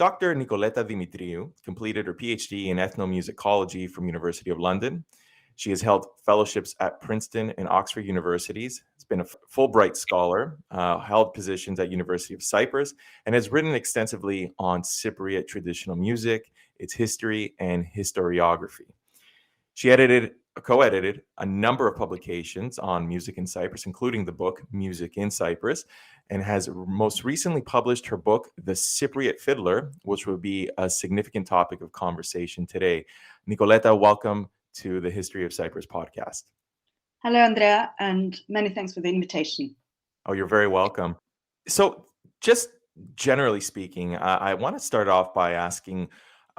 Dr. Nicoletta Demetriou completed her PhD in ethnomusicology from University of London. She has held fellowships at Princeton and Oxford universities. Has been a Fulbright scholar, held positions at University of Cyprus, and has written extensively on Cypriot traditional music, its history, and historiography. She co-edited a number of publications on music in Cyprus, including the book Music in Cyprus, and has most recently published her book, The Cypriot Fiddler, which will be a significant topic of conversation today. Nicoletta, welcome to the History of Cyprus podcast. Hello, Andrea, and many thanks for the invitation. Oh, you're very welcome. So just generally speaking, I want to start off by asking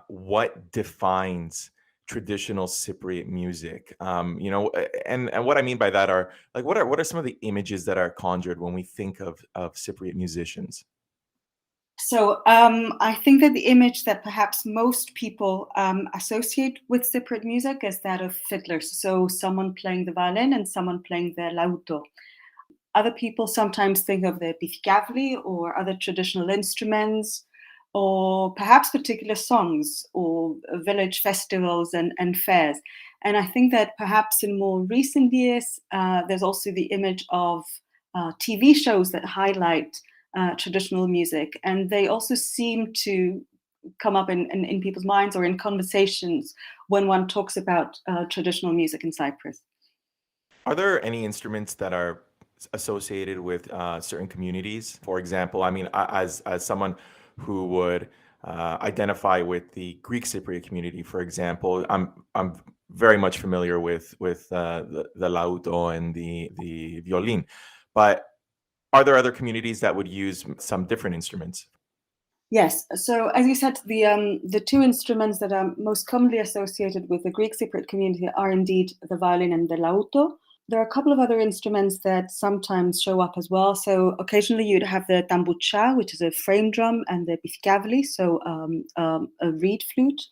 what defines traditional Cypriot music, and what I mean by that are like what are some of the images that are conjured when we think of Cypriot musicians? So I think that the image that perhaps most people associate with Cypriot music is that of fiddlers. So someone playing the violin and someone playing the lauto. Other people sometimes think of the pithikavli or other traditional instruments, or perhaps particular songs or village festivals and fairs. And I think that perhaps in more recent years, there's also the image of TV shows that highlight traditional music. And they also seem to come up in people's minds or in conversations when one talks about traditional music in Cyprus. Are there any instruments that are associated with certain communities? For example, I mean, as someone who would identify with the Greek Cypriot community, for example, I'm very much familiar with the lauto and the violin, but are there other communities that would use some different instruments? Yes. So as you said, the two instruments that are most commonly associated with the Greek Cypriot community are indeed the violin and the lauto. There are a couple of other instruments that sometimes show up as well. So occasionally you'd have the tambucha, which is a frame drum, and the pithikavli, so a reed flute.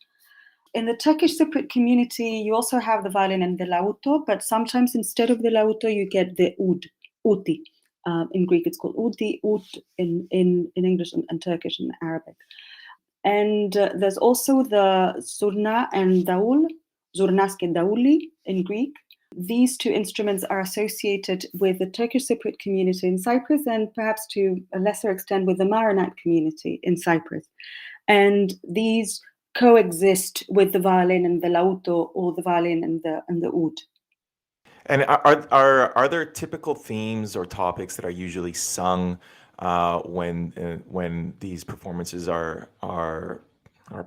In the Turkish Cypriot community, you also have the violin and the lauto, but sometimes instead of the lauto, you get the uti. In Greek, it's called uti, ut in English and Turkish and Arabic. And there's also the zurna and daul, zurnaske dauli in Greek. These two instruments are associated with the Turkish Cypriot community in Cyprus and perhaps to a lesser extent with the Maronite community in Cyprus. And these coexist with the violin and the lauto, or the violin and the oud. And are there typical themes or topics that are usually sung when these performances are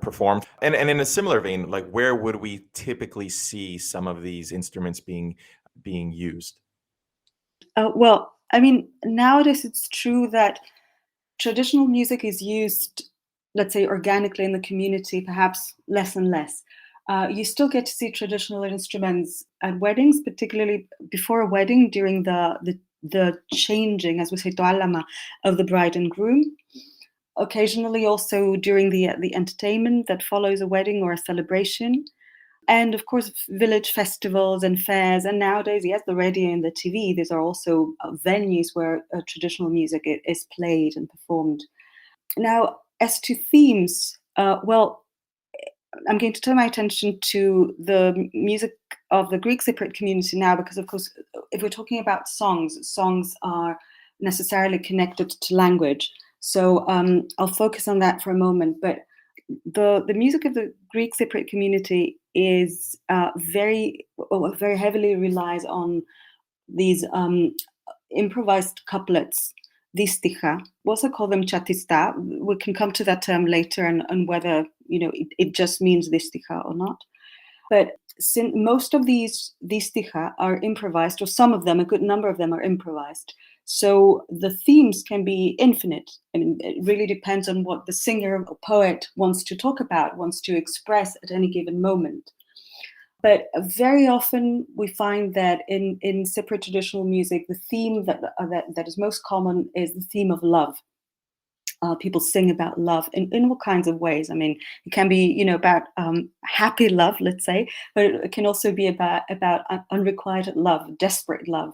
performed? And in a similar vein, like where would we typically see some of these instruments being used? Well, I mean, nowadays it's true that traditional music is used, let's say, organically in the community, perhaps less and less. You still get to see traditional instruments at weddings, particularly before a wedding, during the changing, as we say, toalama, of the bride and groom. Occasionally also during the entertainment that follows a wedding or a celebration. And of course, village festivals and fairs. And nowadays, yes, the radio and the TV, these are also venues where traditional music is played and performed. Now, as to themes, well, I'm going to turn my attention to the music of the Greek Cypriot community now, because of course, if we're talking about songs are necessarily connected to language. So I'll focus on that for a moment. But the music of the Greek Cypriot community is very heavily relies on these improvised couplets, distikha. We also call them chatista. We can come to that term later and whether it just means distikha or not. But since most of these distikha are improvised, or some of them, a good number of them are improvised. So the themes can be infinite. I mean, it really depends on what the singer or poet wants to talk about, wants to express at any given moment. But very often we find that in Cypriot traditional music, the theme that is most common is the theme of love. People sing about love in all kinds of ways. I mean, it can be, about happy love, let's say, but it can also be about unrequited love, desperate love.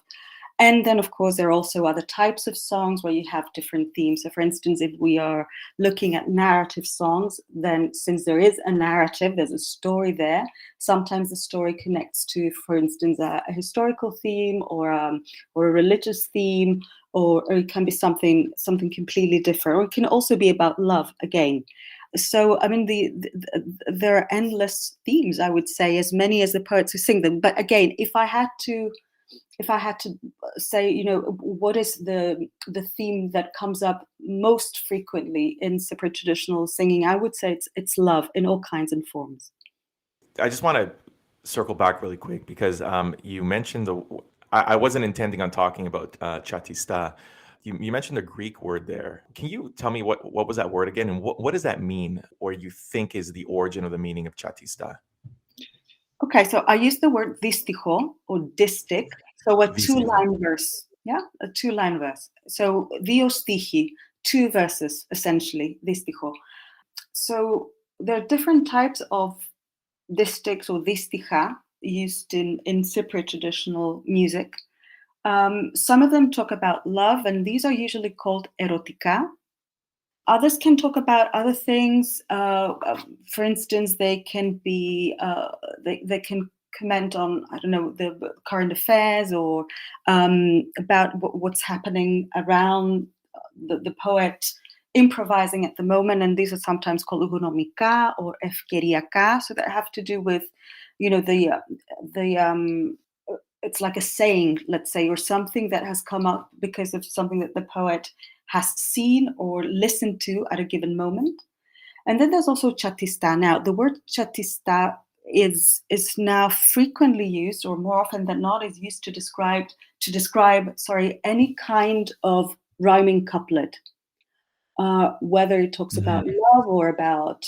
And then, of course, there are also other types of songs where you have different themes. So, for instance, if we are looking at narrative songs, then since there is a narrative, there's a story there. Sometimes the story connects to, for instance, a historical theme or a religious theme, or it can be something completely different. Or it can also be about love again. So, I mean, there are endless themes, I would say, as many as the poets who sing them. But again, if I had to say, what is the theme that comes up most frequently in Cypriot traditional singing, I would say it's love in all kinds and forms. I just want to circle back really quick because you mentioned I wasn't intending on talking about chatista. You mentioned the Greek word there. Can you tell me what was that word again, and what does that mean, or you think is the origin of the meaning of chatista? Okay, so I use the word disticho or distic. So a two-line verse, a two-line verse. So δύο στίχοι, two verses essentially, disticho. So there are different types of distichs or disticha used in Cypriot traditional music. Some of them talk about love, and these are usually called erotica. Others can talk about other things. For instance, they can be they can comment on, I don't know, the current affairs or about what's happening around the poet improvising at the moment, and these are sometimes called ugonomika or efkeriaka. So that have to do with, it's like a saying, let's say, or something that has come up because of something that the poet has seen or listened to at a given moment. And then there's also chatista. Now, the word chatista is now frequently used, or more often than not, is used to describe any kind of rhyming couplet, whether it talks about love or about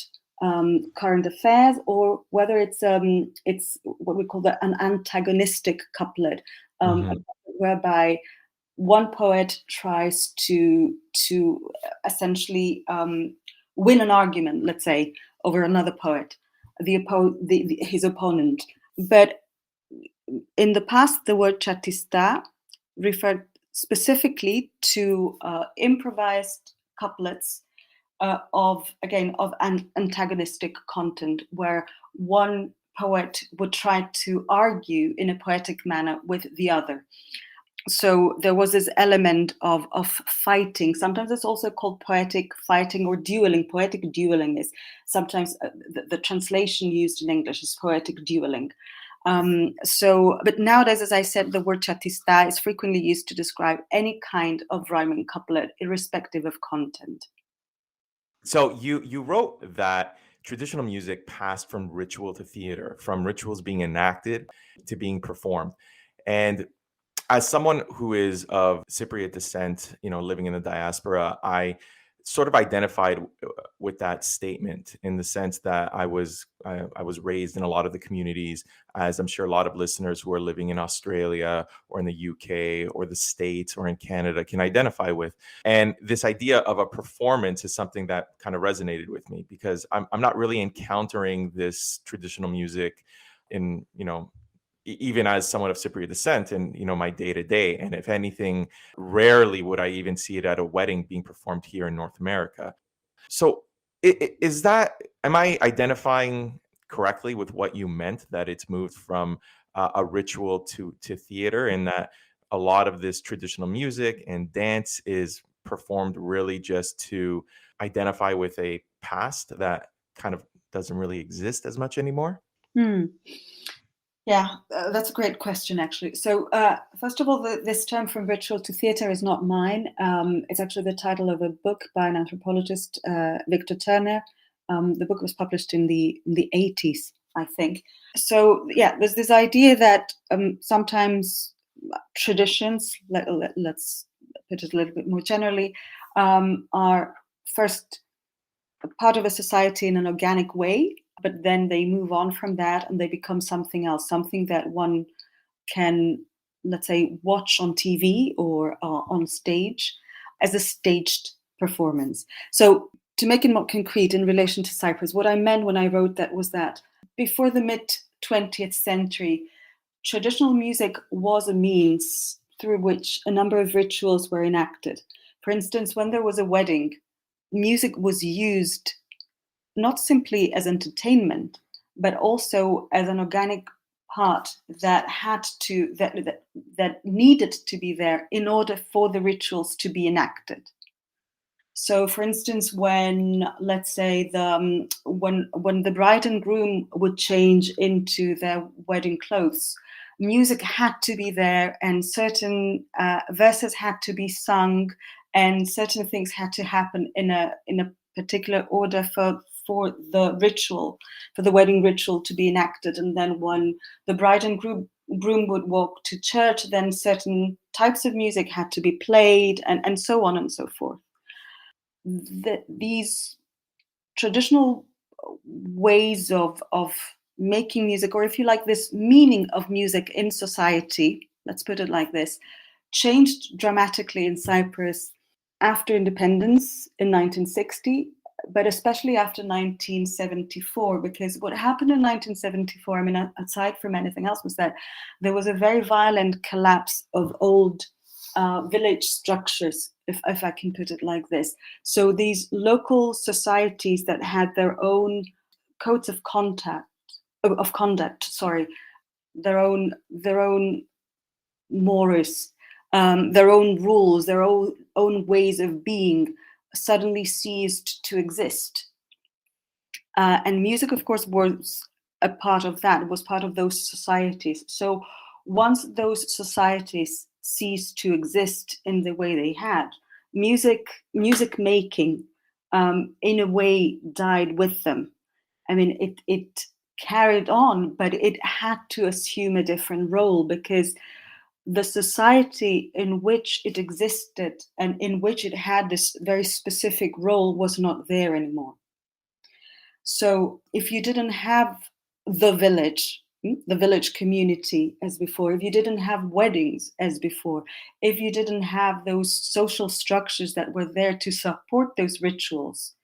current affairs, or whether it's what we call an antagonistic couplet, whereby one poet tries to essentially win an argument, let's say, over another poet, his opponent. But in the past, the word chatista referred specifically to improvised couplets of an antagonistic content, where one poet would try to argue in a poetic manner with the other. So there was this element of fighting. Sometimes it's also called poetic fighting or dueling. Poetic dueling is sometimes the translation used in English is poetic dueling. But nowadays, as I said, the word chatista is frequently used to describe any kind of rhyming couplet, irrespective of content. So you wrote that traditional music passed from ritual to theater, from rituals being enacted to being performed. And as someone who is of Cypriot descent, living in the diaspora, I sort of identified with that statement in the sense that I was raised in a lot of the communities, as I'm sure a lot of listeners who are living in Australia or in the UK or the States or in Canada can identify with. And this idea of a performance is something that kind of resonated with me, because I'm not really encountering this traditional music in, even as someone of Cypriot descent in, my day to day. And if anything, rarely would I even see it at a wedding being performed here in North America. So am I identifying correctly with what you meant, that it's moved from a ritual to theater, and that a lot of this traditional music and dance is performed really just to identify with a past that kind of doesn't really exist as much anymore? Yeah, that's a great question, actually. So, first of all, this term from ritual to theater is not mine. It's actually the title of a book by an anthropologist, Victor Turner. The book was published in the 80s, I think. So, yeah, there's this idea that sometimes traditions, let's put it a little bit more generally, are first a part of a society in an organic way, but then they move on from that and they become something else, something that one can, let's say, watch on TV or on stage as a staged performance. So to make it more concrete in relation to Cyprus, what I meant when I wrote that was that before the mid-20th century, traditional music was a means through which a number of rituals were enacted. For instance, when there was a wedding, music was used not simply as entertainment, but also as an organic part that needed to be there in order for the rituals to be enacted. So, for instance, when, let's say, when the bride and groom would change into their wedding clothes, music had to be there, and certain verses had to be sung, and certain things had to happen in a particular order for the ritual, for the wedding ritual to be enacted. And then when the bride and groom would walk to church, then certain types of music had to be played, and so on and so forth. These traditional ways of making music, or if you like, this meaning of music in society, let's put it like this, changed dramatically in Cyprus after independence in 1960, but especially after 1974, because what happened in 1974, I mean, aside from anything else, was that there was a very violent collapse of old village structures, if I can put it like this. So these local societies that had their own codes of conduct, their own mores, their own rules, their own ways of being, suddenly ceased to exist. And music, of course, was a part of that, was part of those societies. So once those societies ceased to exist in the way they had, music making, in a way, died with them. I mean, it carried on, but it had to assume a different role, because the society in which it existed and in which it had this very specific role was not there anymore. So if you didn't have the village community as before, if you didn't have weddings as before, if you didn't have those social structures that were there to support those rituals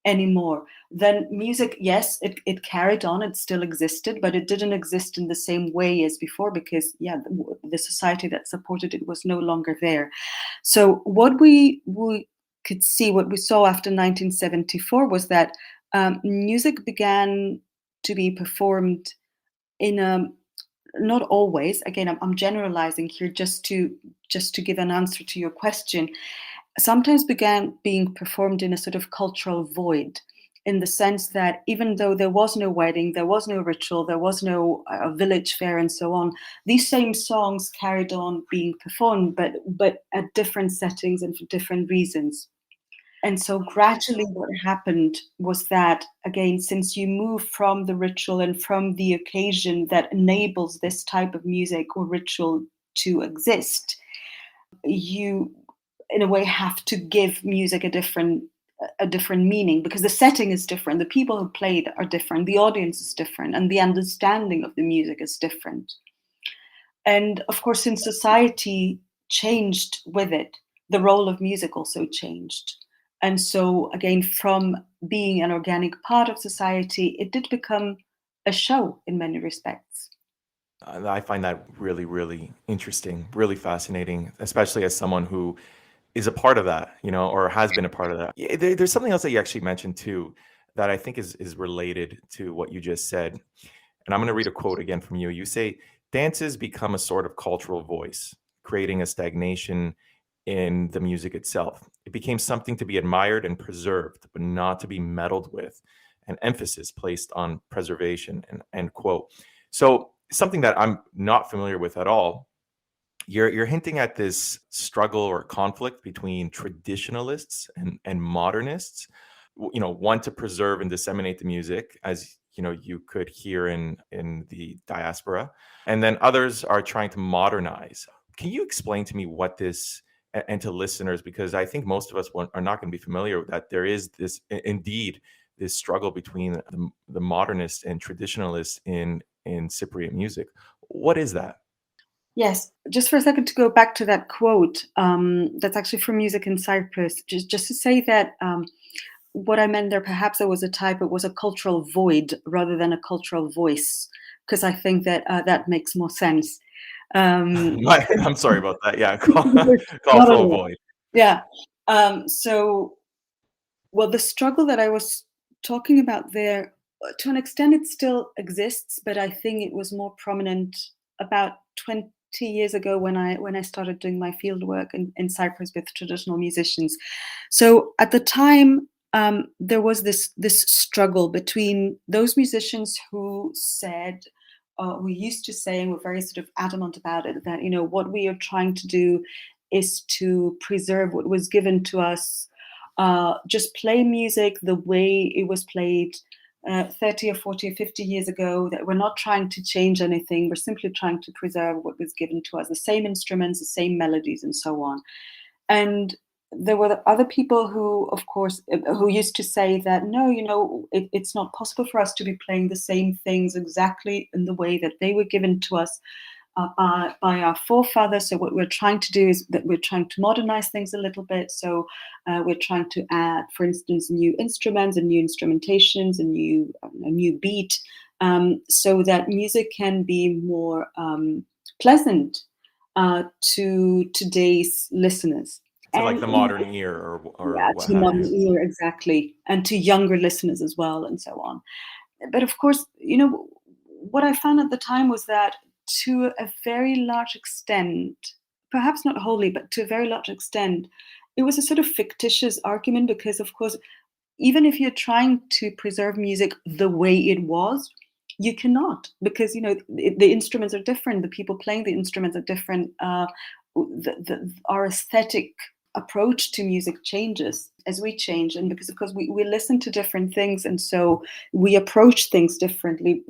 anymore, then music, yes, it carried on, it still existed, but it didn't exist in the same way as before, because the society that supported it was no longer there. So what we could see, what we saw after 1974, was that music began to be performed in a, not always, again, I'm generalizing here just to give an answer to your question, sometimes began being performed in a sort of cultural void, in the sense that even though there was no wedding, there was no ritual, there was no village fair and so on, these same songs carried on being performed, but at different settings and for different reasons. And so gradually what happened was that, again, since you move from the ritual and from the occasion that enables this type of music or ritual to exist, you, in a way, have to give music a different meaning, because the setting is different, the people who played are different, the audience is different, and the understanding of the music is different. And of course, since society changed with it, the role of music also changed. And so, again, from being an organic part of society, it did become a show in many respects. I find that really, really interesting, really fascinating, especially as someone who is a part of that, or has been a part of that. There's something else that you actually mentioned too, that I think is related to what you just said. And I'm going to read a quote again from you. You say, dances become a sort of cultural voice, creating a stagnation in the music itself. It became something to be admired and preserved, but not to be meddled with, and emphasis placed on preservation, and end quote. So something that I'm not familiar with at all, you're hinting at this struggle or conflict between traditionalists and modernists, one to preserve and disseminate the music, as you could hear in the diaspora, and then others are trying to modernize. Can you explain to me what this, and to listeners, because I think most of us are not going to be familiar with that, there is this, indeed, this struggle between the modernists and traditionalists in Cypriot music. What is that? Yes, just for a second to go back to that quote, that's actually from Music in Cyprus, just to say that what I meant there, perhaps it was a cultural void rather than a cultural voice, because I think that that makes more sense. I'm sorry about that. Yeah, call Not at full all. void. Yeah. So, well, the struggle that I was talking about there, to an extent, it still exists, but I think it was more prominent about 20 years ago when I started doing my field work in Cyprus with traditional musicians. So at the time, there was this struggle between those musicians who said, we used to say, and were very sort of adamant about it, that what we are trying to do is to preserve what was given to us. Just play music the way it was played 30 or 40 or 50 years ago, that we're not trying to change anything. We're simply trying to preserve what was given to us, the same instruments, the same melodies, and so on. And there were the other people who, of course, who used to say that, no, it's not possible for us to be playing the same things exactly in the way that they were given to us by our forefathers. So what we're trying to do is that we're trying to modernize things a little bit. So we're trying to add, for instance, new instruments and new instrumentations, a new beat, so that music can be more pleasant to today's listeners. To like And the modern ear or yeah, what to have modern you. ear, exactly, and to younger listeners as well, and so on. But of course, what I found at the time was that to a very large extent, perhaps not wholly, but to a very large extent, it was a sort of fictitious argument because, of course, even if you're trying to preserve music the way it was, you cannot, because the instruments are different, the people playing the instruments are different. Our aesthetic approach to music changes as we change, and because of course we listen to different things, and so we approach things differently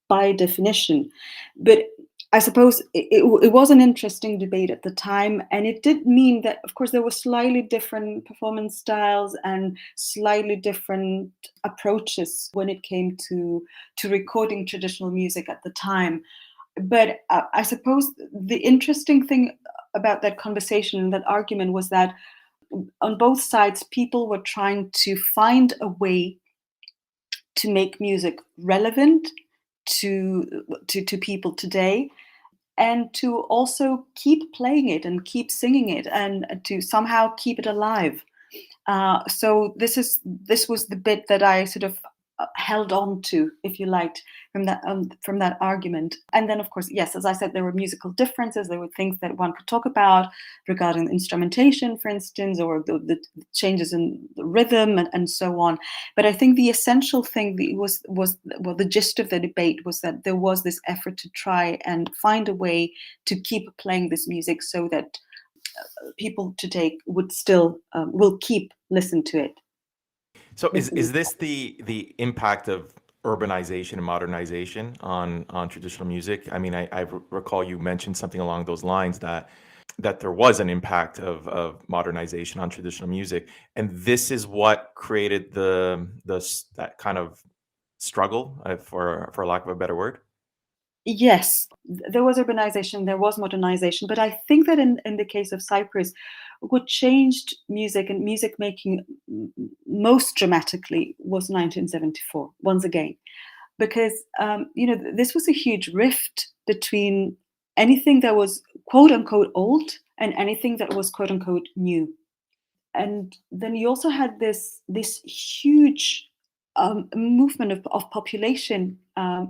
by definition. But I suppose it was an interesting debate at the time, and it did mean that, of course, there were slightly different performance styles and slightly different approaches when it came to recording traditional music at the time. But I suppose the interesting thing about that conversation and that argument was that on both sides, people were trying to find a way to make music relevant to people today, and to also keep playing it and keep singing it and to somehow keep it alive. So this was the bit that I sort of held on to, if you liked, from that argument. And then, of course, yes, as I said, there were musical differences. There were things that one could talk about regarding instrumentation, for instance, or the changes in the rhythm and so on. But I think the essential thing was the gist of the debate was that there was this effort to try and find a way to keep playing this music so that people today would still will keep listen to it. So is this the impact of urbanization and modernization on traditional music? I mean, I recall you mentioned something along those lines that there was an impact of modernization on traditional music, and this is what created that kind of struggle, for lack of a better word. Yes, there was urbanization, there was modernization, but I think that in the case of Cyprus, what changed music and music making most dramatically was 1974, once again, because this was a huge rift between anything that was quote unquote old and anything that was quote unquote new. And then you also had this huge movement of population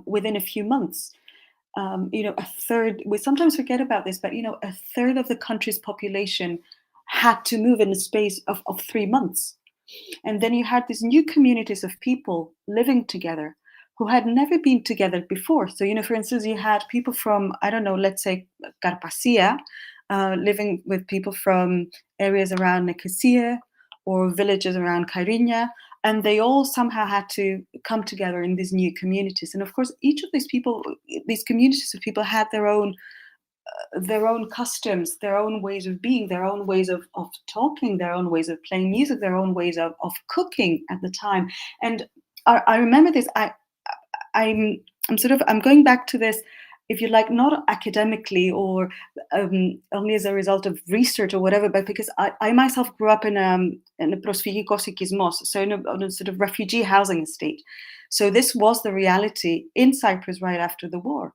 within a few months. A third, we sometimes forget about this, but a third of the country's population had to move in the space of 3 months. And then you had these new communities of people living together who had never been together before. So, for instance, you had people from, I don't know, let's say Carpasia, living with people from areas around Nicosia or villages around Kyrenia, and they all somehow had to come together in these new communities. And of course, each of these communities of people had their own customs, their own ways of being, their own ways of talking, their own ways of playing music, their own ways of cooking at the time. And I remember this. I'm going back to this, if you like, not academically or only as a result of research or whatever, but because I myself grew up in a prosfigikos ikismos, so in a sort of refugee housing estate. So this was the reality in Cyprus right after the war.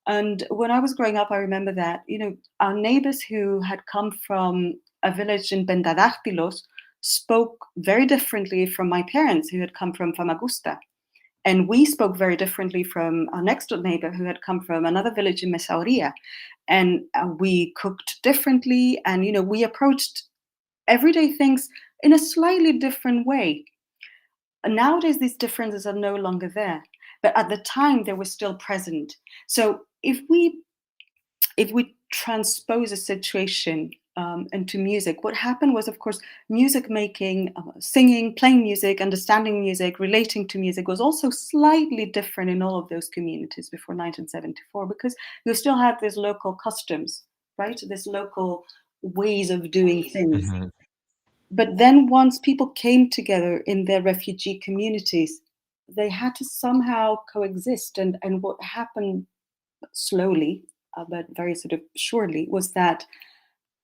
And when I was growing up, I remember that, our neighbors who had come from a village in Bendadachtilos spoke very differently from my parents who had come from Famagusta. And we spoke very differently from our next door neighbor who had come from another village in Mesauria. And we cooked differently, and, we approached everyday things in a slightly different way. And nowadays, these differences are no longer there. But at the time, they were still present. So if we transpose a situation into music, what happened was, of course, music making, singing, playing music, understanding music, relating to music was also slightly different in all of those communities before 1974, because you still had these local customs, right? These local ways of doing things. Mhm. But then once people came together in their refugee communities, they had to somehow coexist. And what happened slowly, but very sort of surely, was that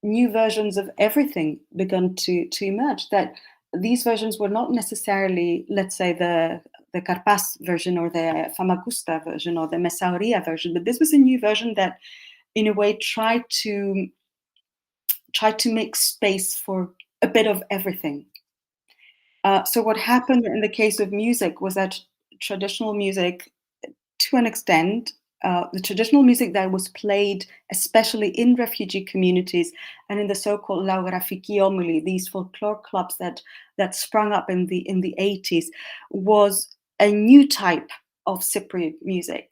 new versions of everything began to emerge. That these versions were not necessarily, let's say, the Karpas version or the Famagusta version or the Mesauria version, but this was a new version that, in a way, tried to make space for a bit of everything. So what happened in the case of music was that traditional music, to an extent, the traditional music that was played, especially in refugee communities and in the so-called laurafiki omili, these folklore clubs that sprung up in the 80s, was a new type of Cypriot music,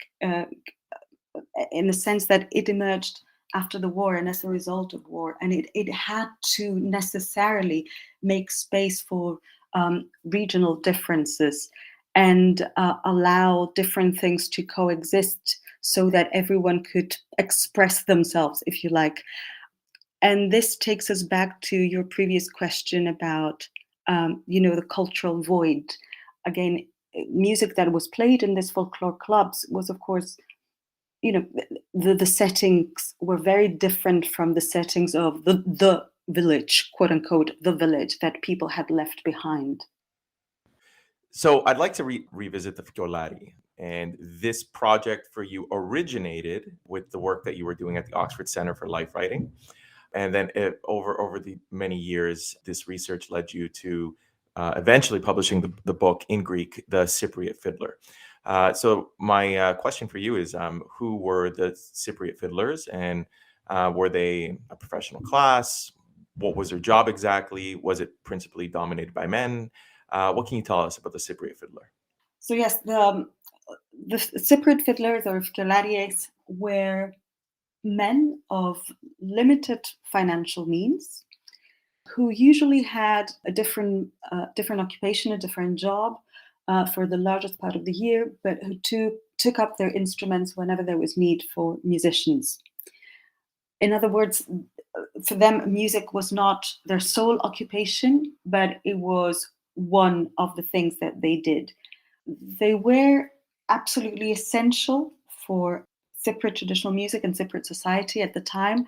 in the sense that it emerged after the war and as a result of war, and it had to necessarily make space for regional differences and allow different things to coexist so that everyone could express themselves, if you like. And this takes us back to your previous question about, the cultural void. Again, music that was played in these folklore clubs was, of course, the settings were very different from the settings of the village, quote unquote, the village that people had left behind. So I'd like to revisit the Fiolari. And this project for you originated with the work that you were doing at the Oxford Center for Life Writing. And then over the many years, this research led you to eventually publishing the book in Greek, The Cypriot Fiddler. So my question for you is, who were the Cypriot Fiddlers, and were they a professional class? What was their job exactly? Was it principally dominated by men? What can you tell us about the Cypriot Fiddler? So yes, the Cypriot fiddlers or fiolaries were men of limited financial means who usually had a different occupation, a different job for the largest part of the year, but who took up their instruments whenever there was need for musicians. In other words, for them, music was not their sole occupation, but it was one of the things that they did. They were absolutely essential for Cypriot traditional music and Cypriot society at the time,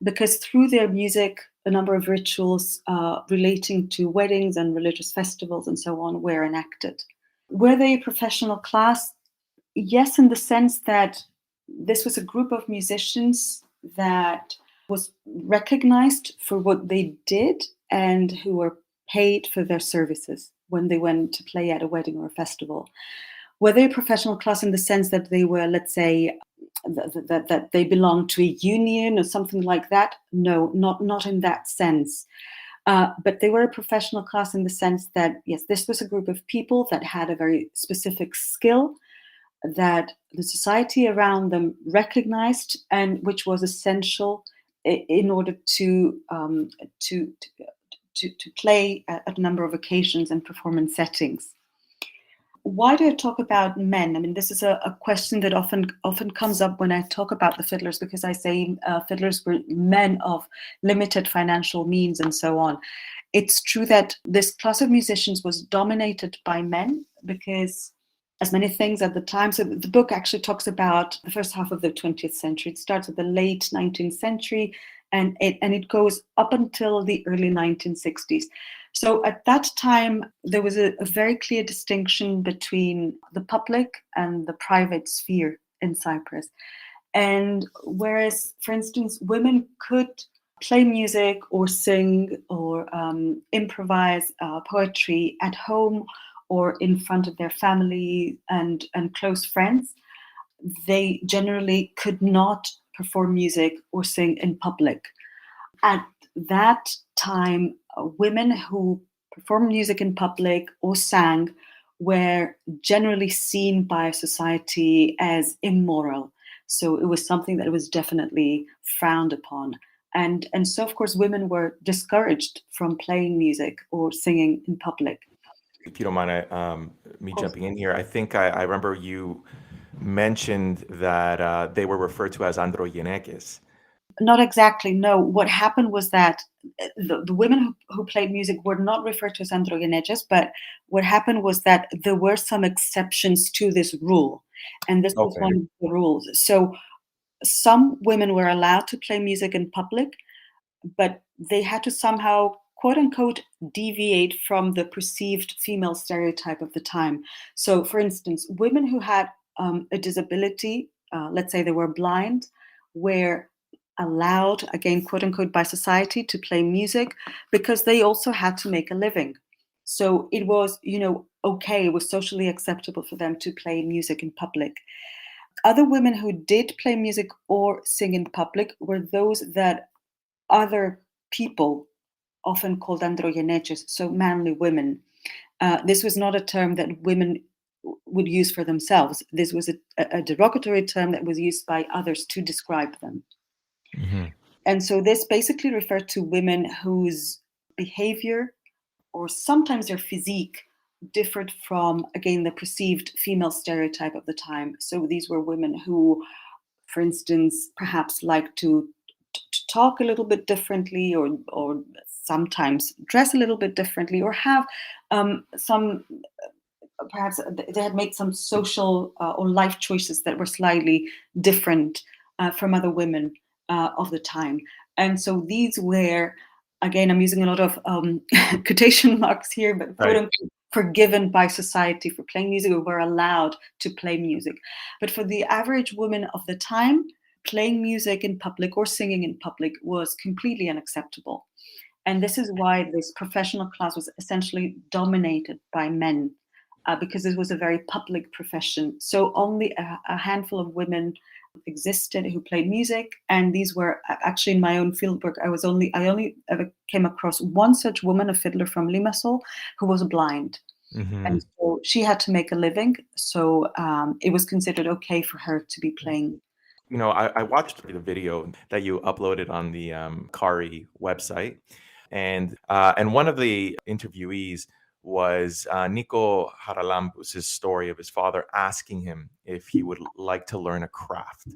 because through their music, a number of rituals relating to weddings and religious festivals and so on were enacted. Were they a professional class? Yes, in the sense that this was a group of musicians that was recognized for what they did and who were paid for their services when they went to play at a wedding or a festival. Were they a professional class in the sense that they were, let's say, that they belonged to a union or something like that? No, not in that sense. But they were a professional class in the sense that, yes, this was a group of people that had a very specific skill that the society around them recognized and which was essential in order to play at a number of occasions and performance settings. Why do I talk about men? I mean, this is a question that often comes up when I talk about the fiddlers, because I say fiddlers were men of limited financial means and so on. It's true that this class of musicians was dominated by men because, as many things at the time, so the book actually talks about the first half of the 20th century. It starts at the late 19th century and it goes up until the early 1960s. So at that time, there was a very clear distinction between the public and the private sphere in Cyprus. And whereas, for instance, women could play music or sing or improvise poetry at home or in front of their family and close friends, they generally could not perform music or sing in public. At that time, women who performed music in public or sang were generally seen by society as immoral. So it was something that was definitely frowned upon. And so, of course, women were discouraged from playing music or singing in public. If you don't mind me jumping in here, I think I remember you mentioned that they were referred to as androgeneques. Not exactly, no. What happened was that the women who played music were not referred to as androgeneges, but what happened was that there were some exceptions to this rule, and this was Okay. one of the rules. So some women were allowed to play music in public, but they had to somehow, quote unquote, deviate from the perceived female stereotype of the time. So, for instance, women who had a disability, let's say they were blind, were allowed, again, quote unquote, by society to play music because they also had to make a living. So it was, okay, it was socially acceptable for them to play music in public. Other women who did play music or sing in public were those that other people often called androgenetes, so manly women. This was not a term that women would use for themselves. This was a derogatory term that was used by others to describe them. Mhm. And so this basically referred to women whose behavior or sometimes their physique differed from, again, the perceived female stereotype of the time. So these were women who, for instance, perhaps liked to talk a little bit differently or sometimes dress a little bit differently or have some perhaps they had made some social or life choices that were slightly different from other women of the time. And so these were, again, I'm using a lot of quotation marks here, but quote Right. unquote, forgiven by society for playing music or were allowed to play music. But for the average woman of the time, playing music in public or singing in public was completely unacceptable. And this is why this professional class was essentially dominated by men, because it was a very public profession. So only a handful of women existed who played music, and these were actually in my own fieldwork. I only ever came across one such woman, a fiddler from Limassol, who was blind, Mhm. and so she had to make a living. So it was considered okay for her to be playing. I watched the video that you uploaded on the Kari website, and one of the interviewees was Nico Haralambous' story of his father asking him if he would like to learn a craft.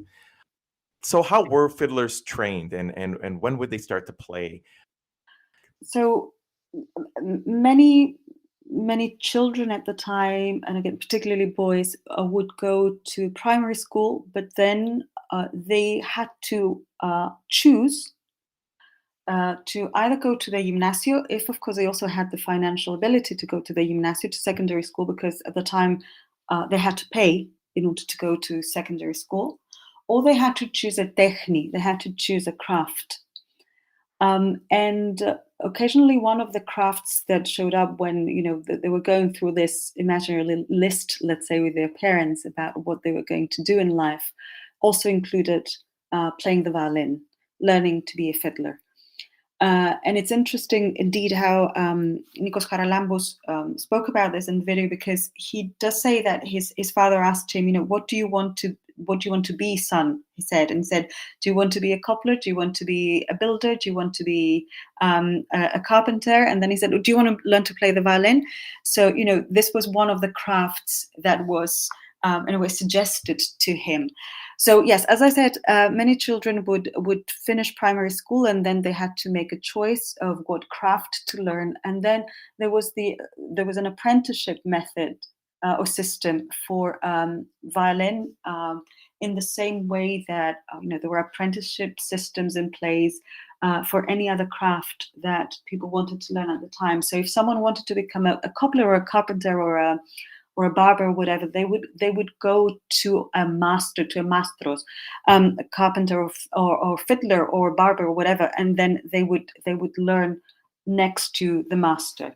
So, how were fiddlers trained, and when would they start to play? So many children at the time, and again particularly boys, would go to primary school, but then they had to choose to either go to the gymnasio, if of course they also had the financial ability to go to the gymnasio, to secondary school, because at the time they had to pay in order to go to secondary school, or they had to choose a techni, they had to choose a craft. And occasionally, one of the crafts that showed up when they were going through this imaginary list, let's say, with their parents about what they were going to do in life, also included playing the violin, learning to be a fiddler. And it's interesting indeed how Nikos Haralambous spoke about this in the video, because he does say that his father asked him, what do you want to be, son? He said, do you want to be a cobbler? Do you want to be a builder? Do you want to be a carpenter? And then he said, do you want to learn to play the violin? So, this was one of the crafts that was in a way suggested to him. So yes, as I said, many children would finish primary school, and then they had to make a choice of what craft to learn. And then there was an apprenticeship method or system for violin, in the same way that there were apprenticeship systems in place for any other craft that people wanted to learn at the time. So if someone wanted to become a cobbler or a carpenter or or a barber, or whatever, they would go to a master, to a mastros, a carpenter or fiddler or barber or whatever, and then they would learn next to the master.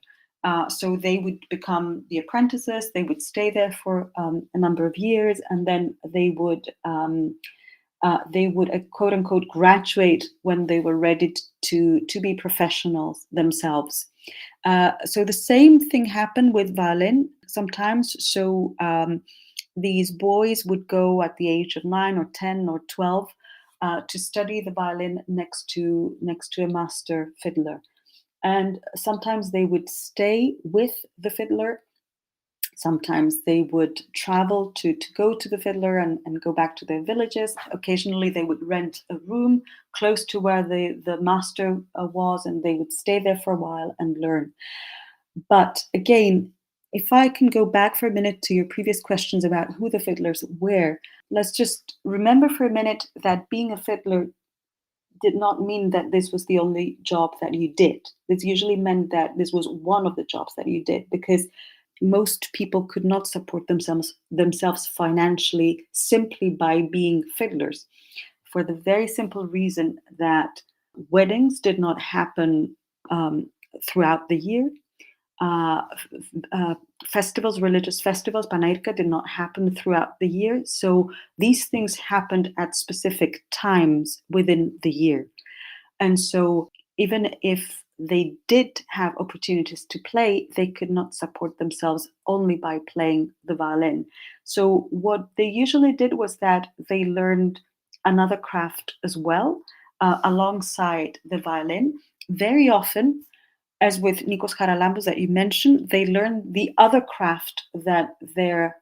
So they would become the apprentices. They would stay there for a number of years, and then they would quote unquote graduate when they were ready to be professionals themselves. So the same thing happened with violin sometimes. So these boys would go at the age of 9 or 10 or 12 to study the violin next to a master fiddler. And sometimes they would stay with the fiddler. Sometimes they would travel to go to the fiddler and go back to their villages. Occasionally they would rent a room close to where the master was, and they would stay there for a while and learn. But again, if I can go back for a minute to your previous questions about who the fiddlers were, let's just remember for a minute that being a fiddler did not mean that this was the only job that you did. This usually meant that this was one of the jobs that you did, because most people could not support themselves financially simply by being fiddlers, for the very simple reason that weddings did not happen throughout the year. Festivals, religious festivals, Panairka, did not happen throughout the year. So these things happened at specific times within the year. And so even if they did have opportunities to play, they could not support themselves only by playing the violin. So what they usually did was that they learned another craft as well, alongside the violin. Very often, as with Nikos Charalambous that you mentioned, they learn the other craft that the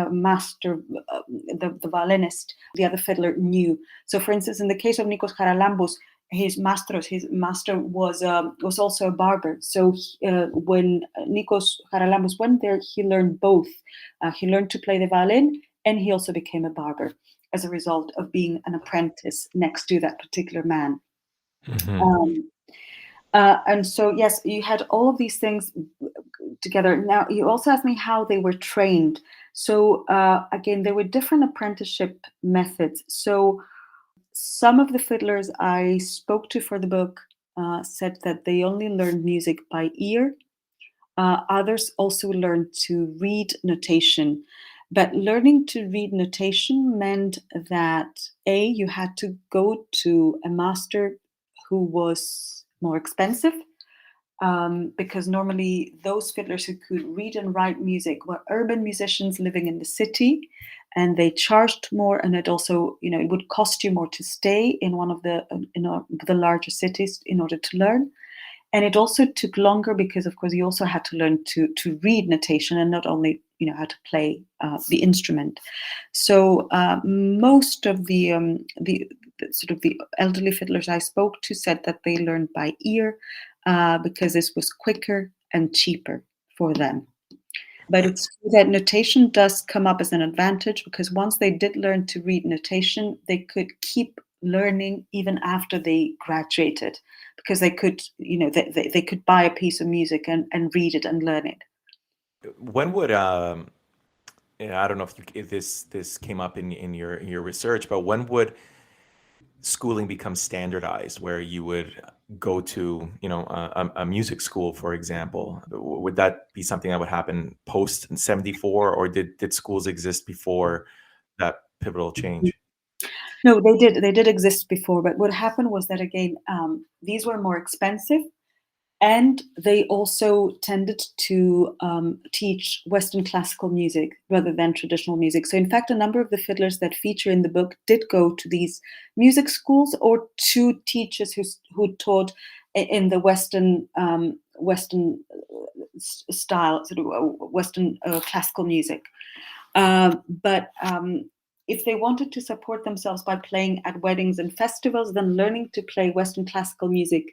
master, the violinist, the other fiddler knew. So, for instance, in the case of Nikos Charalambous, his master was also a barber. So when Nikos Charalambous went there, he learned both. He learned to play the violin, and he also became a barber as a result of being an apprentice next to that particular man. Mm-hmm. And so, yes, you had all of these things together. Now, you also asked me how they were trained. So, again, there were different apprenticeship methods. So, some of the fiddlers I spoke to for the book said that they only learned music by ear. Others also learned to read notation. But learning to read notation meant that, A, you had to go to a master who was more expensive, because normally those fiddlers who could read and write music were urban musicians living in the city, and they charged more, and it also, it would cost you more to stay in one of the larger cities in order to learn. And it also took longer because, of course, you also had to learn to read notation and not only how to play the instrument. So most of the sort of the elderly fiddlers I spoke to said that they learned by ear because this was quicker and cheaper for them. But it's true that notation does come up as an advantage, because once they did learn to read notation, they could keep learning even after they graduated, because they could, they could buy a piece of music and read it and learn it. When would I don't know if this came up in your research, but when would schooling become standardized, where you would go to a music school, for example? Would that be something that would happen post 74, or did schools exist before that pivotal change? No, they did exist before, but what happened was that, again, these were more expensive. And they also tended to teach Western classical music rather than traditional music. So, in fact, a number of the fiddlers that feature in the book did go to these music schools, or to teachers who taught in the Western style, sort of Western classical music. But if they wanted to support themselves by playing at weddings and festivals, then learning to play Western classical music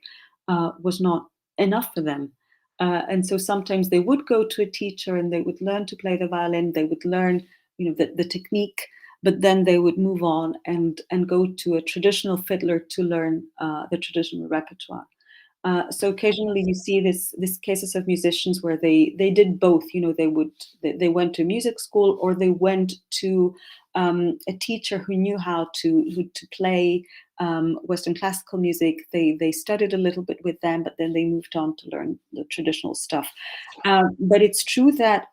was not enough for them. And so sometimes they would go to a teacher and they would learn to play the violin. They would learn, the technique, but then they would move on and go to a traditional fiddler to learn the traditional repertoire. So occasionally you see this cases of musicians where they did both. They went to music school, or they went to a teacher who knew how to play Western classical music. They studied a little bit with them, but then they moved on to learn the traditional stuff. But it's true that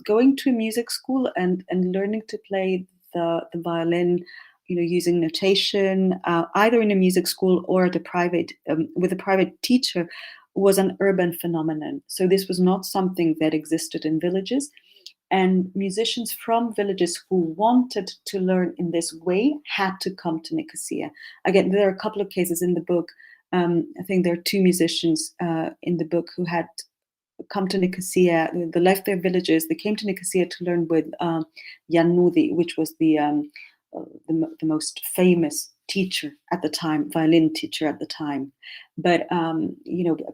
going to a music school and learning to play the violin, using notation, either in a music school or at a private, with a private teacher, was an urban phenomenon. So this was not something that existed in villages. And musicians from villages who wanted to learn in this way had to come to Nicosia. Again, there are a couple of cases in the book. I think there are two musicians in the book who had come to Nicosia. They left their villages. They came to Nicosia to learn with Yannudi, which was the most famous teacher at the time, violin teacher at the time. But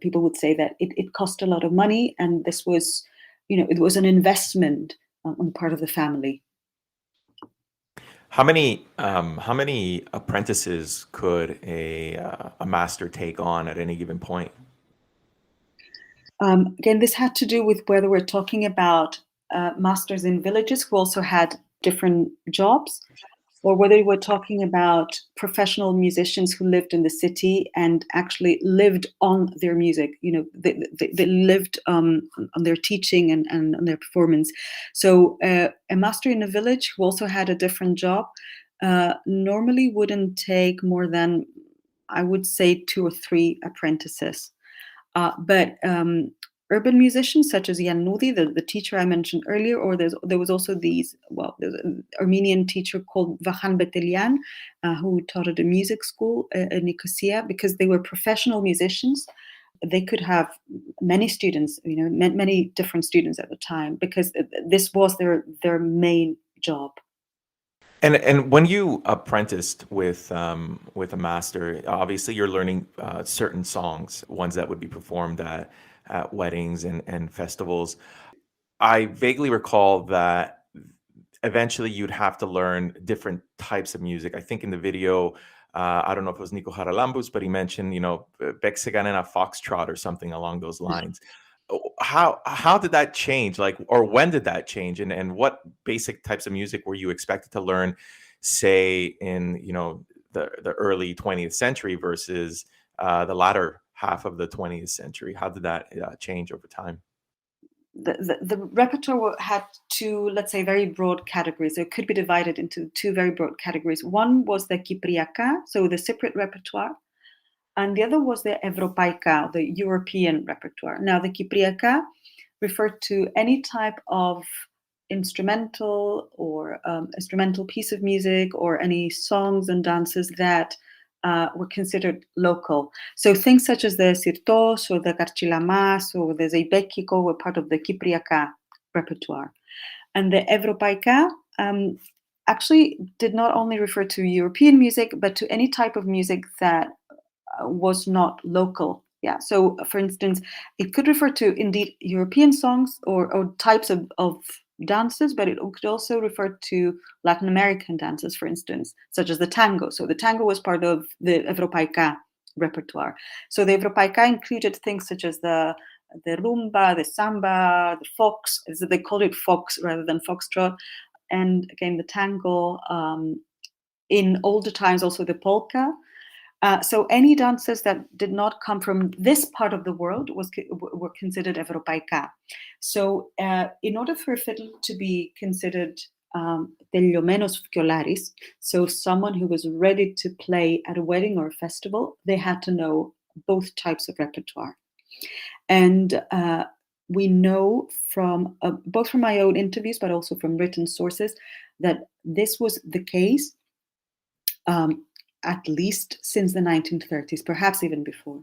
people would say that it cost a lot of money, and this was, it was an investment on the part of the family. How many apprentices could a master take on at any given point? Again, this had to do with whether we're talking about masters in villages who also had different jobs, or whether we're talking about professional musicians who lived in the city and actually lived on their music. They lived on their teaching and on their performance. So a master in a village who also had a different job normally wouldn't take more than, I would say, 2 or 3 apprentices. But urban musicians such as Yannudi, the teacher I mentioned earlier, or there was also there's an Armenian teacher called Vahan Betelian, who taught at a music school in Nicosia, because they were professional musicians. They could have many students, many different students at the time, because this was their main job. And when you apprenticed with a master, obviously you're learning certain songs, ones that would be performed at weddings and festivals. I vaguely recall that eventually you'd have to learn different types of music. I think in the video, I don't know if it was Nico Haralambous, but he mentioned, Beksegan and a foxtrot or something along those lines. How did that change? Or when did that change? And what basic types of music were you expected to learn, say in, the early 20th century versus the latter half of the 20th century? How did that change over time? The repertoire had 2, let's say, very broad categories. It could be divided into 2 very broad categories. One was the Kypriaka, so the Cypriot repertoire, and the other was the Evropaika, the European repertoire. Now, the Kypriaka referred to any type of instrumental or instrumental piece of music, or any songs and dances that were considered local. So things such as the Sirtos or the Karchilamas or the Zeibekiko were part of the Kypriaka repertoire. And the Evropaika actually did not only refer to European music, but to any type of music that was not local. Yeah. So, for instance, it could refer to indeed European songs or types of dances, but it could also refer to Latin American dances, for instance, such as the tango. So the tango was part of the Evropaika repertoire. So the Evropaika included things such as the rumba, the samba, the fox. So they called it fox rather than foxtrot. And again, the tango. In older times, also the polka. So any dances that did not come from this part of the world were considered Evropaika. So in order for a fiddle to be considered teliomenos violaris, so someone who was ready to play at a wedding or a festival, they had to know both types of repertoire. And we know from both from my own interviews, but also from written sources, that this was the case at least since the 1930s, perhaps even before.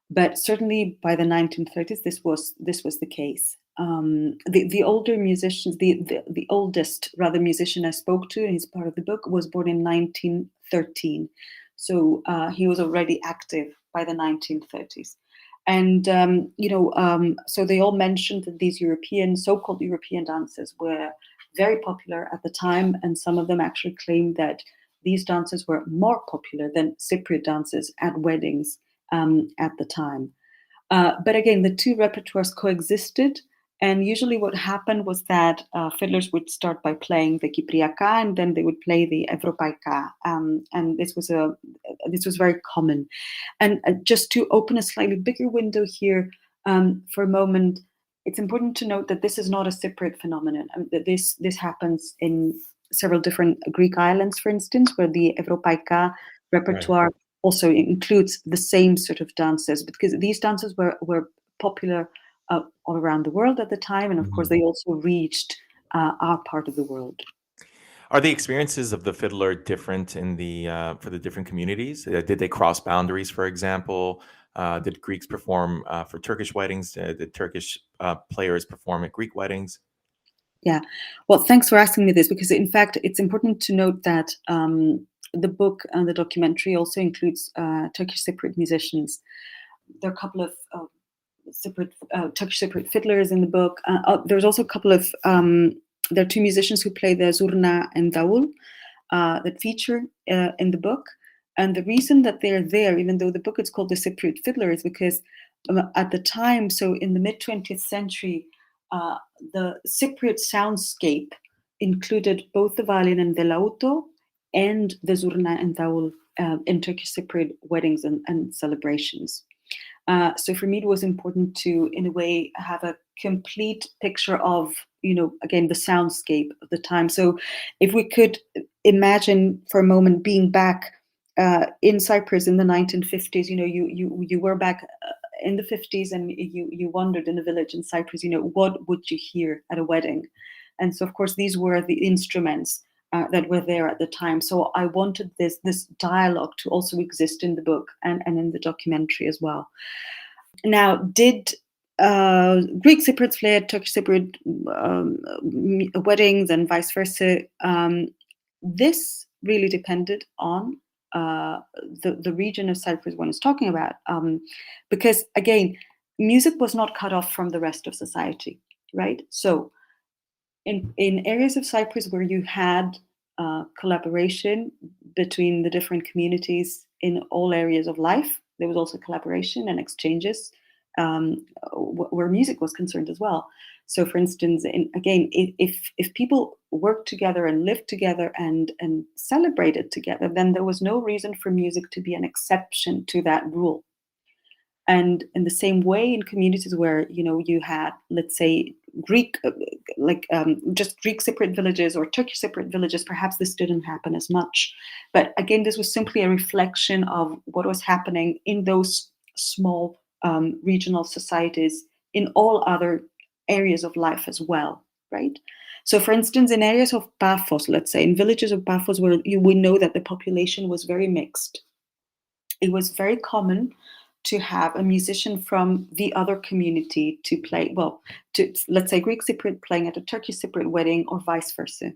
But certainly by the 1930s, this was the case. The older musicians, the oldest rather musician I spoke to, and he's part of the book, was born in 1913. So he was already active by the 1930s. And so they all mentioned that these so-called European dances were very popular at the time, and some of them actually claimed that these dances were more popular than Cypriot dances at weddings at the time. But again, the two repertoires coexisted. And usually what happened was that fiddlers would start by playing the Kypriaka, and then they would play the Evropaika. And this was very common. And just to open a slightly bigger window here for a moment, it's important to note that this is not a Cypriot phenomenon. That this happens in several different Greek islands, for instance, where the Evropaika repertoire also includes the same sort of dances, because these dances were popular all around the world at the time, and of course they also reached our part of the world. Are the experiences of the fiddler different in the for the different communities? Did they cross boundaries, for example? Did Greeks perform for Turkish weddings? Did Turkish players perform at Greek weddings? Yeah, well, thanks for asking me this, because in fact it's important to note that the book and the documentary also includes Turkish Cypriot musicians. There are a couple of Turkish Cypriot fiddlers in the book. There's also a couple of there are two musicians who play the zurna and davul that feature in the book. And the reason that they're there, even though the book is called the Cypriot Fiddler, is because at the time, so in the mid-20th century, the Cypriot soundscape included both the violin and the lauto and the zurna and davul in Turkish Cypriot weddings and celebrations. So for me, it was important to, in a way, have a complete picture of, again, the soundscape of the time. So if we could imagine for a moment being back in Cyprus in the 1950s, you were back in the 50s and you wandered in a village in Cyprus, what would you hear at a wedding? And so, of course, these were the instruments that were there at the time. So I wanted this dialogue to also exist in the book and in the documentary as well. Now, did Greek Cypriots play at Turkish Cypriot weddings and vice versa? This really depended on the region of Cyprus one is talking about, because again, music was not cut off from the rest of society, right? So in areas of Cyprus where you had collaboration between the different communities in all areas of life, there was also collaboration and exchanges where music was concerned as well. So, for instance, if people worked together and lived together and celebrated together, then there was no reason for music to be an exception to that rule. And in the same way, in communities where you had, let's say, Greek, just Greek Cypriot villages or Turkish Cypriot villages, perhaps this didn't happen as much. But again, this was simply a reflection of what was happening in those small regional societies in all other areas of life as well, right? So, for instance, in areas of Paphos, let's say, in villages of Paphos where we know that the population was very mixed, it was very common to have a musician from the other community to play, let's say, Greek Cypriot playing at a Turkish Cypriot wedding or vice versa.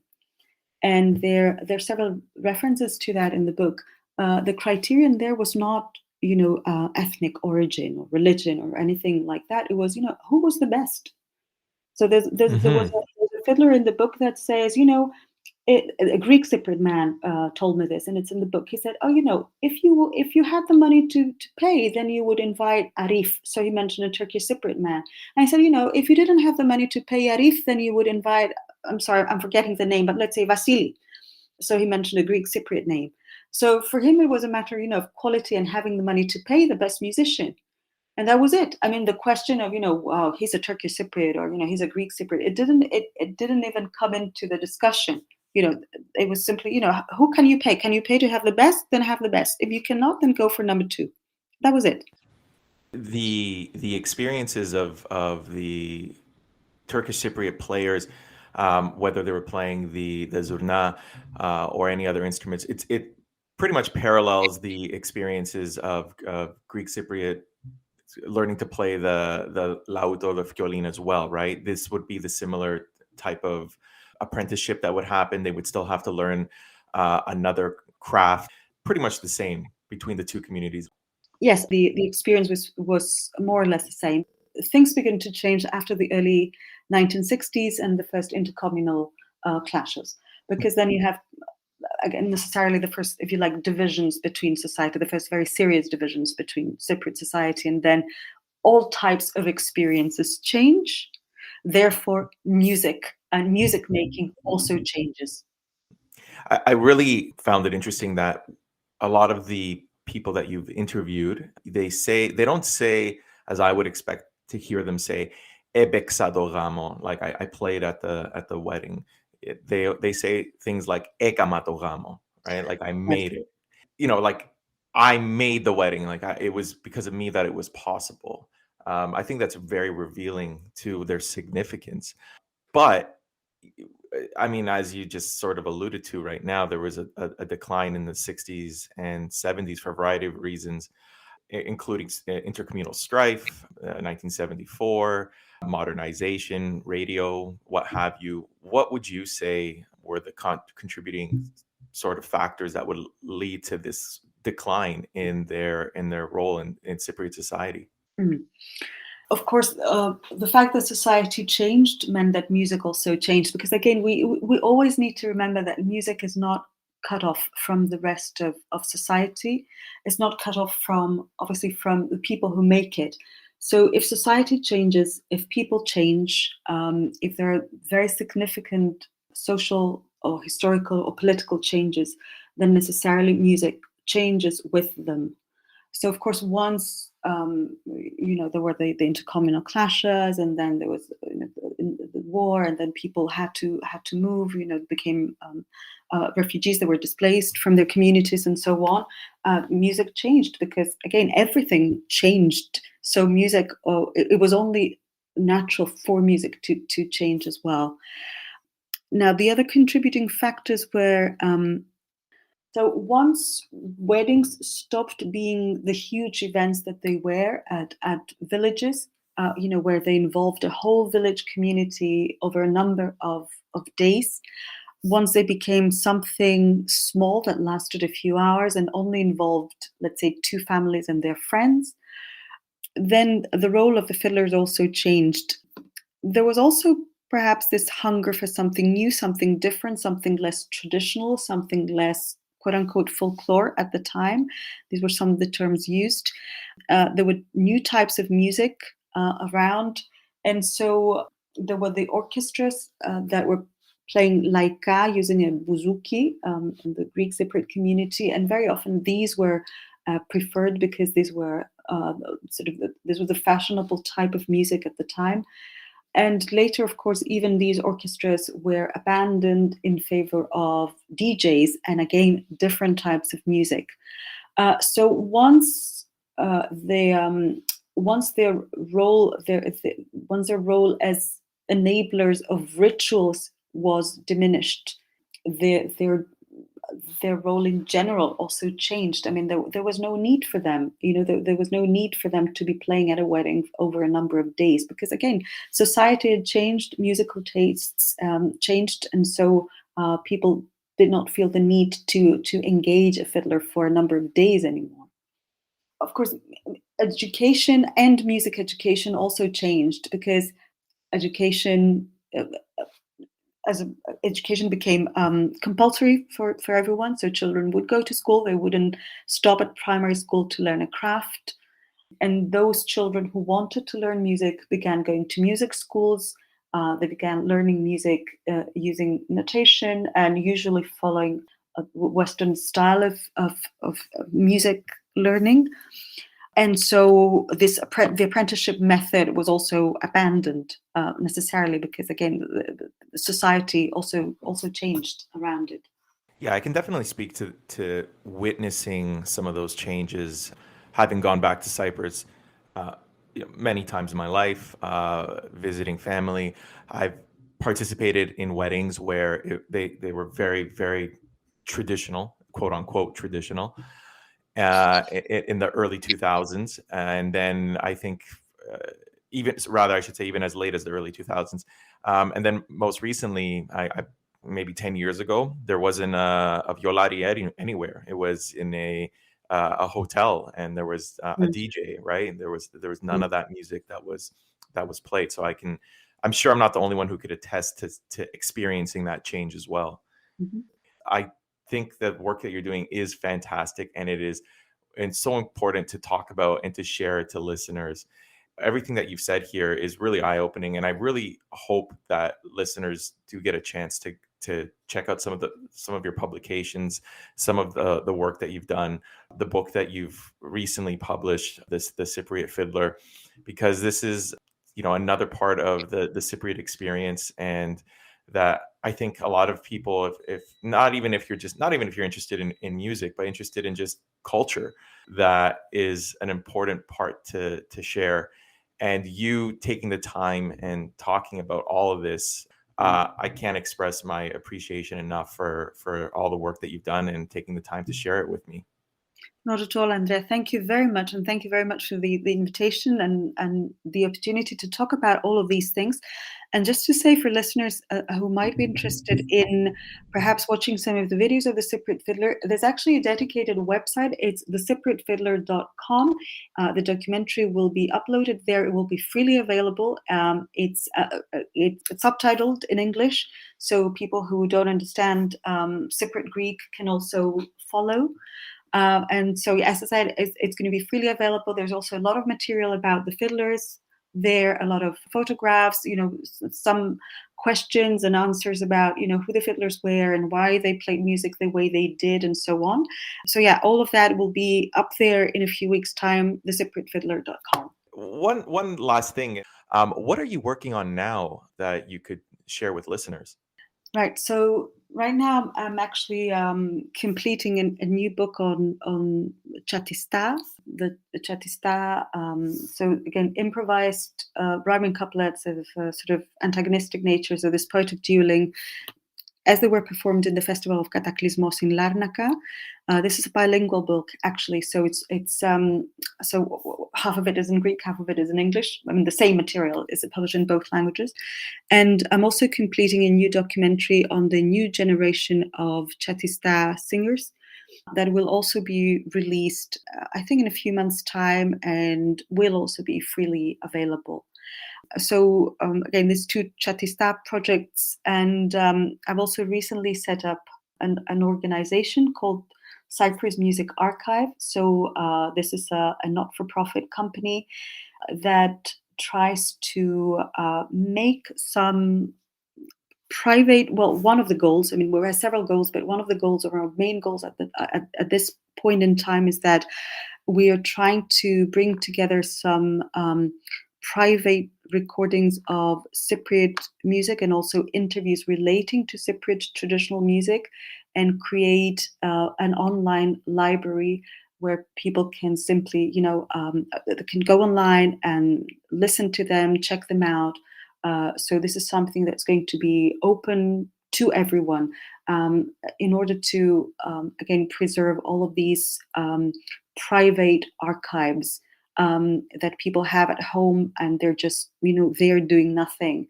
And there are several references to that in the book. The criterion there was not, ethnic origin or religion or anything like that. It was, who was the best? So there was a fiddler in the book that says, a Greek Cypriot man told me this, and it's in the book. He said, if you had the money to pay, then you would invite Arif. So he mentioned a Turkish Cypriot man. And I said, if you didn't have the money to pay Arif, then you would invite, I'm sorry, I'm forgetting the name, but let's say Vasili. So he mentioned a Greek Cypriot name. So for him, it was a matter, of quality and having the money to pay the best musician. And that was it. I mean, the question of, he's a Turkish Cypriot or, he's a Greek Cypriot, it didn't even come into the discussion. It was simply, who can you pay? Can you pay to have the best? Then have the best. If you cannot, then go for number two. That was it. The experiences of the Turkish Cypriot players, whether they were playing the zurna or any other instruments, it pretty much parallels the experiences of Greek Cypriot learning to play the laúd or the fiolin as well, right? This would be the similar type of apprenticeship that would happen. They would still have to learn another craft, pretty much the same between the two communities. Yes, the experience was more or less the same. Things began to change after the early 1960s and the first intercommunal clashes, because then you have again, necessarily the first, if you like, divisions between society, the first very serious divisions between Cypriot society, and then all types of experiences change. Therefore, music and music making also changes. I really found it interesting that a lot of the people that you've interviewed, they don't say, as I would expect to hear them say, "ebexadogamo," like I played at the wedding. They say things like "ekamatogamo," right? Like I Yes. made it. Like I made the wedding. Like it was because of me that it was possible. I think that's very revealing to their significance. But I mean, as you just sort of alluded to right now, there was a decline in the 60s and 70s for a variety of reasons, including intercommunal strife, 1974, modernization, radio, what have you. What would you say were the contributing sort of factors that would lead to this decline in their role in Cypriot society? Mm. Of course, the fact that society changed meant that music also changed. Because again, we always need to remember that music is not cut off from the rest of society. It's not cut off from, obviously, from the people who make it. So if society changes, if people change, if there are very significant social or historical or political changes, then necessarily music changes with them. So of course, once there were the intercommunal clashes, and then there was the war, and then people had to move. Became refugees that were displaced from their communities, and so on. Music changed because again, everything changed. So music, it was only natural for music to change as well. Now, the other contributing factors were. So once weddings stopped being the huge events that they were at villages, where they involved a whole village community over a number of days, once they became something small that lasted a few hours and only involved, let's say, two families and their friends, then the role of the fiddlers also changed. There was also perhaps this hunger for something new, something different, something less traditional, something less quote unquote folklore at the time. These were some of the terms used. There were new types of music around. And so there were the orchestras that were playing laika using a bouzouki in the Greek Cypriot community. And very often these were preferred because these were this was a fashionable type of music at the time. And later, of course, even these orchestras were abandoned in favor of DJs and again, different types of music. So once their role as enablers of rituals was diminished, their role in general also changed. I mean, there was no need for them. There was no need for them to be playing at a wedding over a number of days because, again, society had changed, musical tastes changed, and so people did not feel the need to engage a fiddler for a number of days anymore. Of course, education and music education also changed because education. Education became compulsory for everyone. So children would go to school. They wouldn't stop at primary school to learn a craft. And those children who wanted to learn music began going to music schools. They began learning music using notation and usually following a Western style of music learning. And so the apprenticeship method was also abandoned necessarily because, again, the society also changed around it. Yeah, I can definitely speak to witnessing some of those changes, having gone back to Cyprus many times in my life, visiting family. I've participated in weddings where they were very, very traditional, quote unquote traditional, in the early 2000s. And then I think I should say, even as late as the early 2000s. And then most recently, I maybe 10 years ago, there wasn't a violari anywhere. It was in a hotel, and there was a DJ, right? And there was none of that music that was played. So I'm sure I'm not the only one who could attest to experiencing that change as well. Mm-hmm. I think the work that you're doing is fantastic, and it's so important to talk about and to share it to listeners. Everything that you've said here is really eye-opening, and I really hope that listeners do get a chance to check out some of your publications, some of the work that you've done, the book that you've recently published, the Cypriot Fiddler, because this is, another part of the Cypriot experience, and that I think a lot of people, if not even if you're interested in music, but interested in just culture, that is an important part to share. And you taking the time and talking about all of this, I can't express my appreciation enough for all the work that you've done and taking the time to share it with me. Not at all, Andrea. Thank you very much. And thank you very much for the invitation and the opportunity to talk about all of these things. And just to say for listeners who might be interested in perhaps watching some of the videos of the Cypriot Fiddler, there's actually a dedicated website. It's thecypriotfiddler.com. The documentary will be uploaded there. It will be freely available. It's subtitled in English, so people who don't understand Cypriot Greek can also follow. And so, as I said, it's going to be freely available. There's also a lot of material about the fiddlers there, a lot of photographs, some questions and answers about, who the fiddlers were and why they played music the way they did and so on. So yeah, all of that will be up there in a few weeks' time, thecypriotfiddler.com. One last thing. What are you working on now that you could share with listeners? Right. So right now I'm actually completing a new book on Chatista, the Chatista. So again, improvised rhyming couplets of sort of antagonistic natures of this poetic dueling, as they were performed in the festival of Cataclysmos in Larnaca. This is a bilingual book, actually. So it's so half of it is in Greek, half of it is in English. I mean, the same material is published in both languages. And I'm also completing a new documentary on the new generation of Chatista singers that will also be released, I think, in a few months' time, and will also be freely available. So again, these two Chatista projects, and I've also recently set up an organization called Cyprus Music Archive. So this is a not-for-profit company that tries to make some private, one of the goals, I mean, we have several goals, but one of the goals, or our main goals at this point in time, is that we are trying to bring together some private recordings of Cypriot music and also interviews relating to Cypriot traditional music, and create an online library where people can simply, they can go online and listen to them, check them out. So this is something that's going to be open to everyone in order to, again, preserve all of these private archives that people have at home, and they're just, they're doing nothing.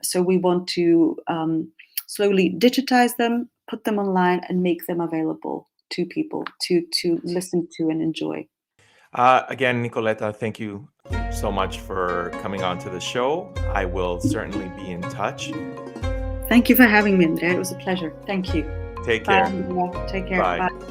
So we want to slowly digitize them, put them online, and make them available to people to listen to and enjoy. Again, Nicoletta, thank you so much for coming on to the show. I will certainly be in touch. Thank you for having me, Andrea. It was a pleasure. Thank you. Take care. Bye. Take care. Bye. Bye.